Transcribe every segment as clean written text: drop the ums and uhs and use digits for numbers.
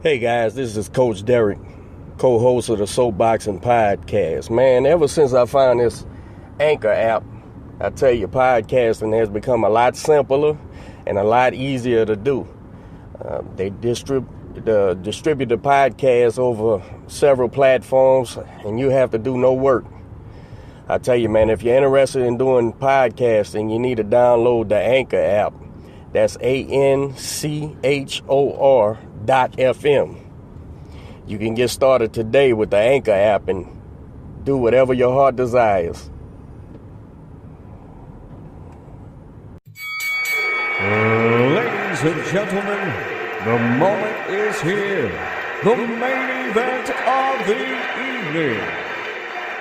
Hey guys, this is Coach Derek, co-host of the Soapboxing Podcast. Man, ever since I found this Anchor app, I tell you, podcasting has become a lot simpler and a lot easier to do. They distribute the podcast over several platforms, and you have to do no work. I tell you, man, if you're interested in doing podcasting, you need to download the Anchor app. That's ANCHOR.FM. You can get started today with the Anchor app and do whatever your heart desires. Ladies and gentlemen, the moment is here. The main event of the evening.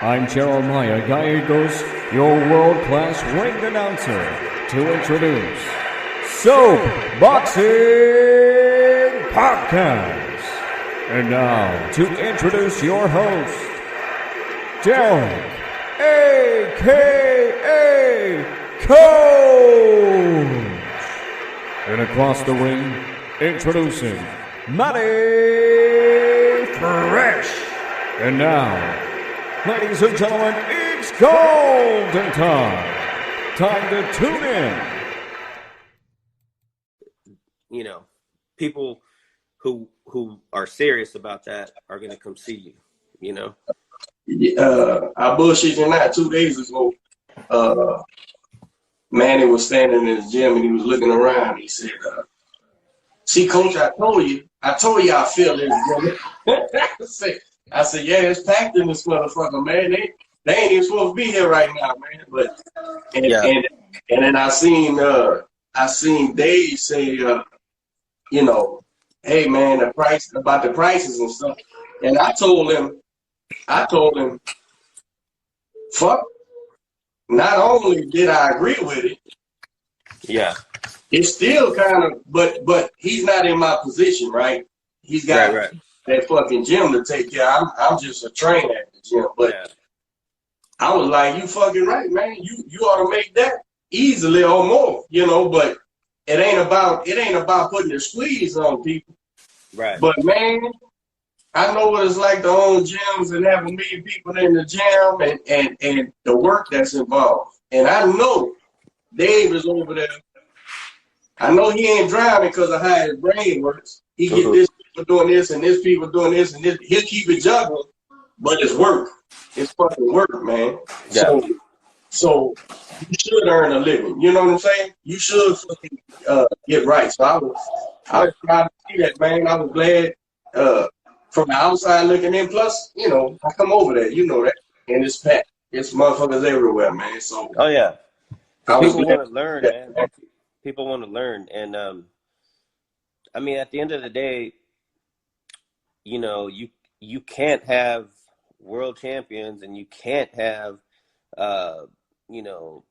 I'm Jeremiah Gallegos, your world-class ring announcer, to introduce Soapboxing Podcast. And now, to introduce your host, Derek, a.k.a. Coach. And across the ring, introducing Matty Fresh. And now, ladies and gentlemen, it's golden time. Time to tune in. You know, people who are serious about that are going to come see you, you know? I bullshit you not. 2 days ago, Manny was standing in his gym and he was looking around. He said, see, Coach, I told you I feel this gym. I said, yeah, it's packed in this motherfucker, man. They ain't even supposed to be here right now, man. But and then I seen Dave say, you know, hey man, the prices and stuff. And I told him, fuck. Not only did I agree with it, yeah, it's still kind of, but he's not in my position, right? He's got that fucking gym to take care of. I'm just a trainer at the gym, but yeah. I was like, you fucking right, man. You ought to make that easily or more, you know. But it ain't about putting the squeeze on people, right? But man, I know what it's like to own gyms and have a million people in the gym and the work that's involved. And I know Dave is over there. I know he ain't drowning because of how his brain works. He get this people doing this and this people doing this and this. He'll keep it juggling, but it's work. It's fucking work, man. Yeah. So you should earn a living. You know what I'm saying? You should fucking get right. So I was proud to see that, man. I was glad. From the outside looking in, plus, you know, I come over there, you know that, and it's packed. It's motherfuckers everywhere, man. So, oh yeah, people want to learn, man. People want to learn, and I mean, at the end of the day, you know, you can't have world champions, and you can't have, you know,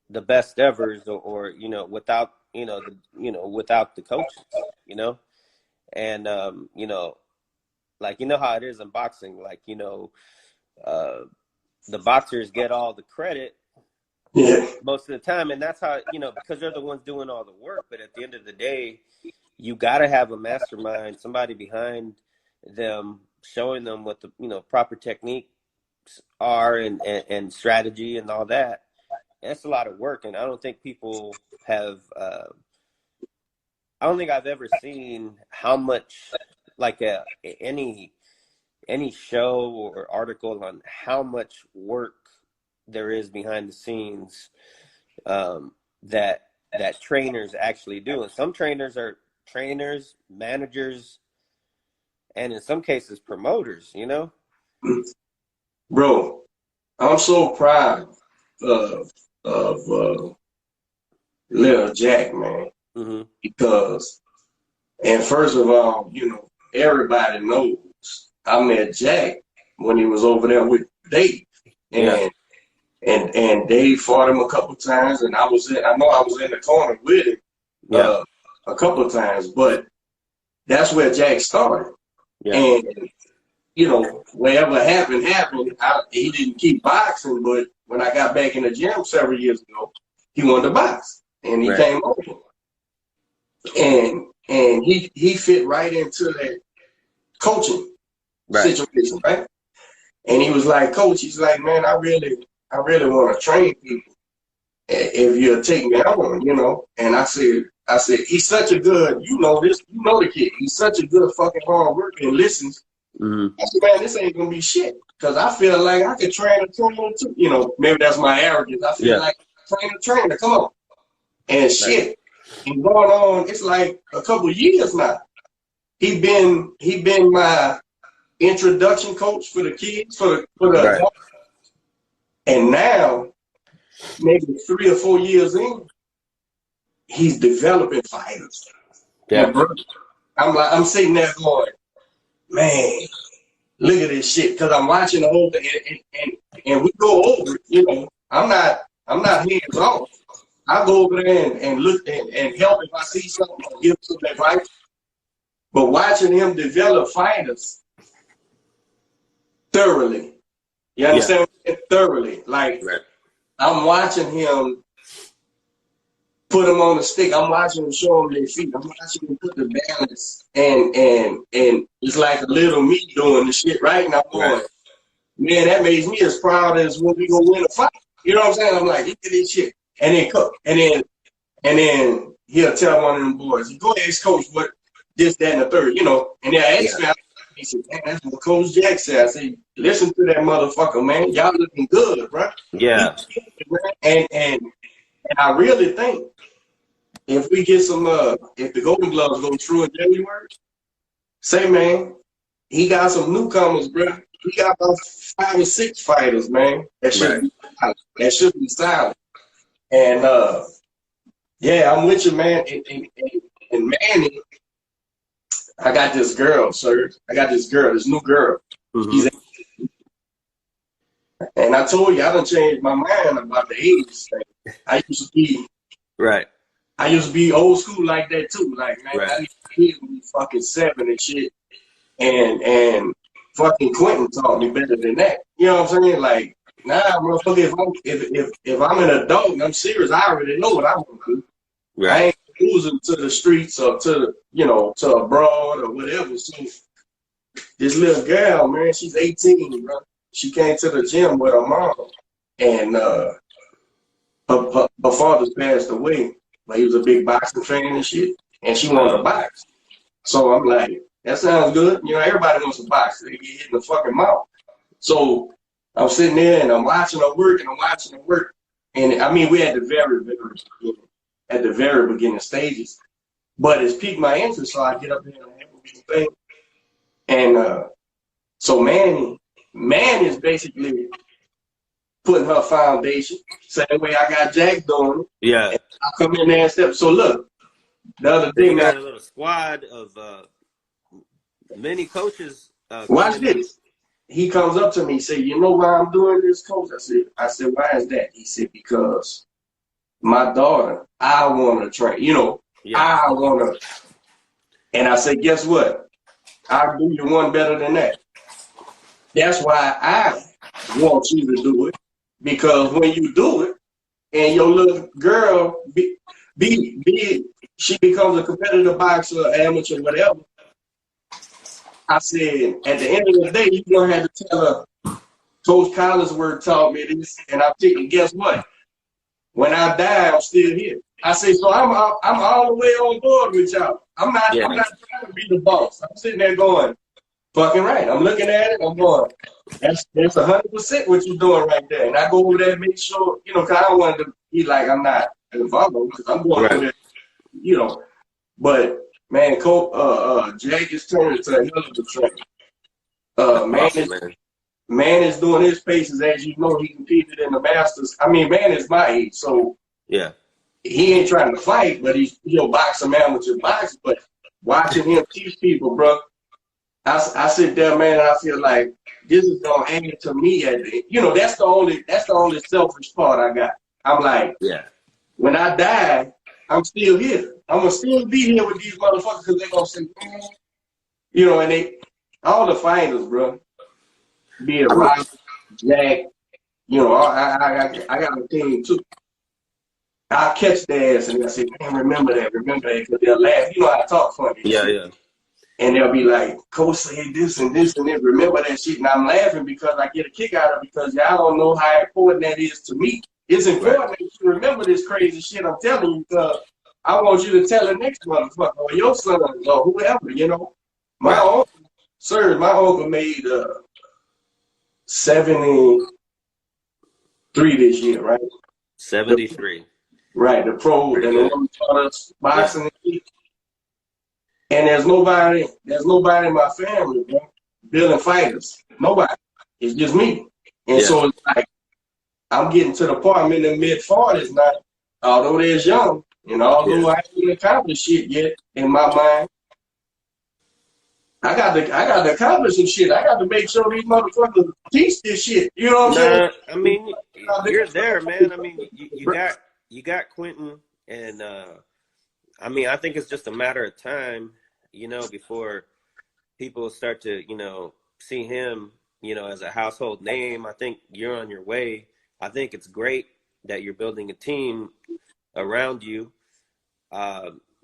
the best evers, or you know, without without the coaches, you know, and you know. Like, you know how it is in boxing, like, you know, the boxers get all the credit most of the time. And that's how, you know, because they're the ones doing all the work. But at the end of the day, you got to have a mastermind, somebody behind them, showing them what the, you know, proper techniques are and strategy and all that. And that's a lot of work. And I don't think people have, I don't think I've ever seen how much, like any show or article on how much work there is behind the scenes that trainers actually do. And some trainers are trainers, managers, and in some cases promoters, you know? Bro, I'm so proud of little Jack, man. Because, and first of all, you know, everybody knows I met Jack when he was over there with Dave, and Dave fought him a couple times, and I know I was in the corner with him a couple of times, but that's where Jack started. And you know, whatever happened. He didn't keep boxing, but when I got back in the gym several years ago, he wanted to box, and he came over. And and he fit right into that coaching situation, right? And he was like, Coach, he's like, man, I really want to train people if you'll take me on, you know. And I said, he's such a good, you know the kid. He's such a good fucking hard worker and listens. Mm-hmm. I said, man, this ain't gonna be shit. Cause I feel like I could train a trainer too. You know, maybe that's my arrogance. I feel like trainer, come on. And shit. And going on, it's like a couple years now. He been my introduction coach for the kids, for the adults. And now, maybe 3 or 4 years in, he's developing fighters. Yeah. I'm sitting there going, man, look at this shit. Cause I'm watching the whole thing and we go over it, you know. I'm not hands off. I go over there and look and help if I see something or give some advice. But watching him develop fighters thoroughly. You understand? Yeah. Thoroughly. Like I'm watching him put them on the stick. I'm watching him show them their feet. I'm watching him put the balance and it's like a little me doing the shit right now. Man, that makes me as proud as when we gonna win a fight. You know what I'm saying? I'm like, look at this shit. And then cook. And then he'll tell one of them boys, go ask coach what this, that, and the third, you know. And they'll ask me, he said, man, that's what Coach Jack said. I said, listen to that motherfucker, man. Y'all looking good, bro. Yeah. And I really think if we get some if the Golden Gloves go through in January, say, man, he got some newcomers, bro. He got about 5 or 6 fighters, man. That should be silent. And yeah, I'm with you, man. And Manny, I got this girl, Serg. I got this new girl. Mm-hmm. And I told you I done changed my mind about the age thing. I used to be old school like that too. Like, man, I used to be fucking 7 and shit. And fucking Quentin taught me better than that. You know what I'm saying? Like, nah, motherfucker, if I'm an adult and I'm serious, I already know what I want to do. Right. I ain't losing to the streets or to abroad or whatever. So this little girl, man, she's 18, bro. She came to the gym with her mom, and her father's passed away, but he was a big boxing fan and shit, and she wanted to box. So I'm like, that sounds good. You know, everybody wants to box. They get hit in the fucking mouth. So I'm sitting there and I'm watching her work and I mean, we're at the very beginning stages, but it's piqued my interest. So I get up there and have a thing. And so Man is basically putting her foundation, same way I got Jack doing it. Yeah. And I come in there and step. So look, the other day, we got a little squad of many coaches. Watch this. He comes up to me and say, you know why I'm doing this, coach? I said, why is that? He said, because my daughter, I want to train. You know, I want to. And I said, guess what? I'll do you one better than that. That's why I want you to do it. Because when you do it, and your little girl, she becomes a competitive boxer, amateur, whatever. I said, at the end of the day, you're going to have to tell her, Coach Collinsworth taught me this, and I'm thinking, guess what? When I die, I'm still here. I say, so I'm all the way on board with y'all. I'm not trying to be the boss. I'm sitting there going, fucking right. I'm looking at it. I'm going, that's 100% what you're doing right there. And I go over there and make sure, you know, because I don't want to be like I'm not involved because I'm going over there, you know. But man, Jack is turning to a hell of a trainer. Man is doing his paces, as you know. He competed in the Masters. I mean, man is my age, so yeah, he ain't trying to fight, but he'll box a man with your box. But watching him teach people, bro, I sit there, man, and I feel like this is gonna hang it to me at the, you know, that's the only selfish part I got. I'm like, yeah, when I die, I'm still here. I'm gonna still be here with these motherfuckers because they're gonna say, man, you know, and all the fighters, bro, be it Rob, Jack, you know, I got a team too. I'll catch their ass and they'll say, man, remember that, because they'll laugh. You know how I talk funny and Yeah, shit. yeah. And they'll be like, Coach said this and this and then remember that shit. And I'm laughing because I get a kick out of it because y'all don't know how important that is to me. It's important that you remember this crazy shit I'm telling you because I want you to tell the next motherfucker or your son or whoever, you know. My uncle, sir, my uncle made 73 this year, right? 73. Right, the pro and the one taught us boxing. Yeah. And there's nobody in my family, bro, building fighters. Nobody. It's just me. And so it's like I'm getting to the point, I'm in the mid-40s now, although there's young, and although I haven't accomplished shit yet in my mind, I got to accomplish some shit. I got to make sure these motherfuckers teach this shit. You know what I'm saying? I mean, you're there, man. I mean, you got Quentin, and I mean, I think it's just a matter of time, you know, before people start to, you know, see him, you know, as a household name. I think you're on your way. I think it's great that you're building a team around you.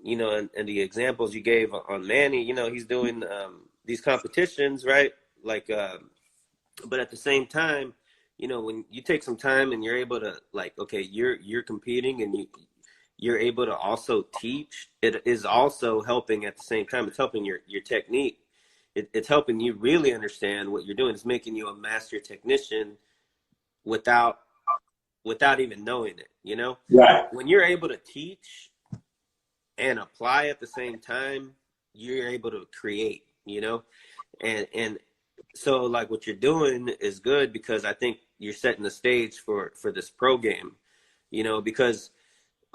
You know, and the examples you gave on Manny, you know, he's doing these competitions, right? Like, but at the same time, you know, when you take some time and you're able to, like, okay, you're competing and you're able to also teach, it is also helping at the same time. It's helping your technique. It's helping you really understand what you're doing. It's making you a master technician without even knowing it, you know? Right. When you're able to teach and apply at the same time, you're able to create, you know? And so like what you're doing is good because I think you're setting the stage for this pro game, you know, because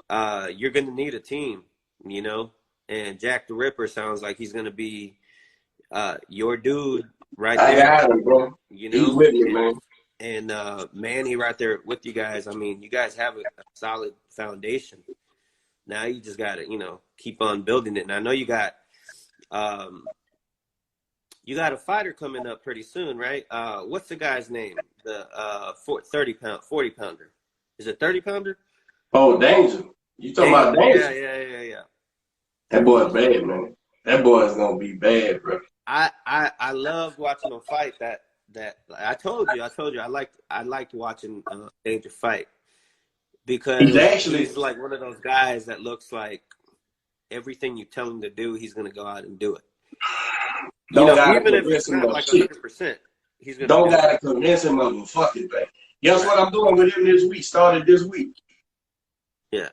you're going to need a team, you know, and Jack the Ripper sounds like he's going to be your dude right there. I got him, bro. You know, he's with me, man. And Manny right there with you guys. I mean, you guys have a solid foundation. Now you just got to, you know, keep on building it. And I know you got a fighter coming up pretty soon, right? What's the guy's name? The 40 pounder. Is it 30 pounder? Oh, Danger. You talking about Danger? Yeah. That boy's bad, man. That boy's gonna be bad, bro. I loved watching him fight. That I told you I liked watching Danger fight because he's like one of those guys that looks like everything you tell him to do, he's gonna go out and do it. You know, even if it's not like 100%, he's gonna. Don't gotta convince him of a fucking thing. Guess what I'm doing with him this week? Started this week. Yeah.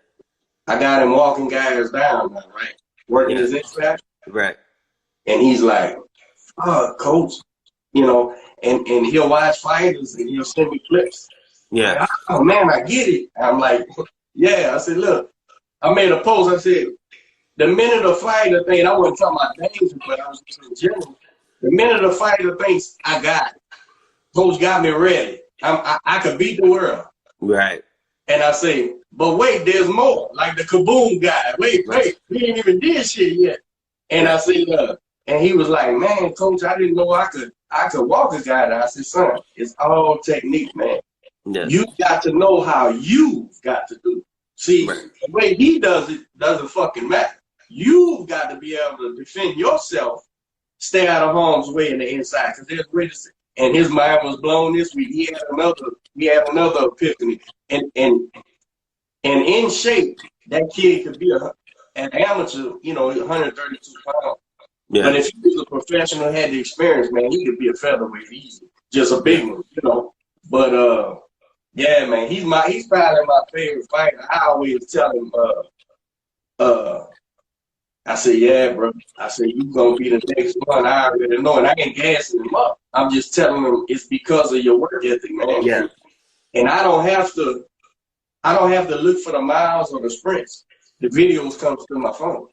I got him walking guys down now, right? Working his X-Factor. Right. And he's like, oh, coach, you know, and he'll watch fighters and he'll send me clips. Yeah. Like, oh, man, I get it. I'm like, yeah. I said, look, I made a post. I said, the minute a fighter thinks, I wasn't talking about Danger, but I was just in general. The minute a fighter thinks, I got it, coach got me ready. I could beat the world. Right. And I say, but wait, there's more. Like the Kaboom guy. Wait, we ain't even did shit yet. And I said, and he was like, man, coach, I didn't know I could walk a guy. And I said, son, it's all technique, man. Yeah. You got to know how you've got to do it. See, the way he does it doesn't fucking matter. You've got to be able to defend yourself, stay out of harm's way in the inside. Because there's ways to. And his mind was blown this week. He had another epiphany. And in shape, that kid could be an amateur, you know, 132 pounds. Yeah. But if he was a professional, had the experience, man, he could be a featherweight easy. Just a big one, you know. But yeah, man, he's probably my favorite fighter. I always tell him, I said, yeah, bro. I said, you gonna be the next one. I already know, and I ain't gassing him up. I'm just telling him it's because of your work ethic, man. Yeah. And I don't have to look for the miles or the sprints. The videos come through my phone.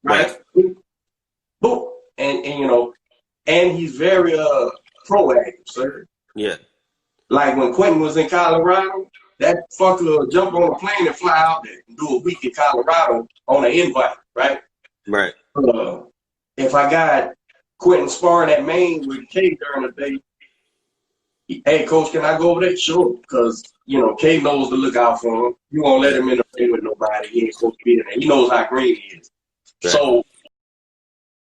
Right? Boom. And you know, and he's very proactive, sir. Yeah. Like when Quentin was in Colorado, that fucker will jump on a plane and fly out there and do a week in Colorado on an invite, right? Right. If I got Quentin sparring at Maine with Kay during the day, Hey, coach, can I go over there? Sure, because you know K knows to look out for him. You won't let him in the ring with nobody. He ain't supposed to be in there. He knows how green he is. Right. So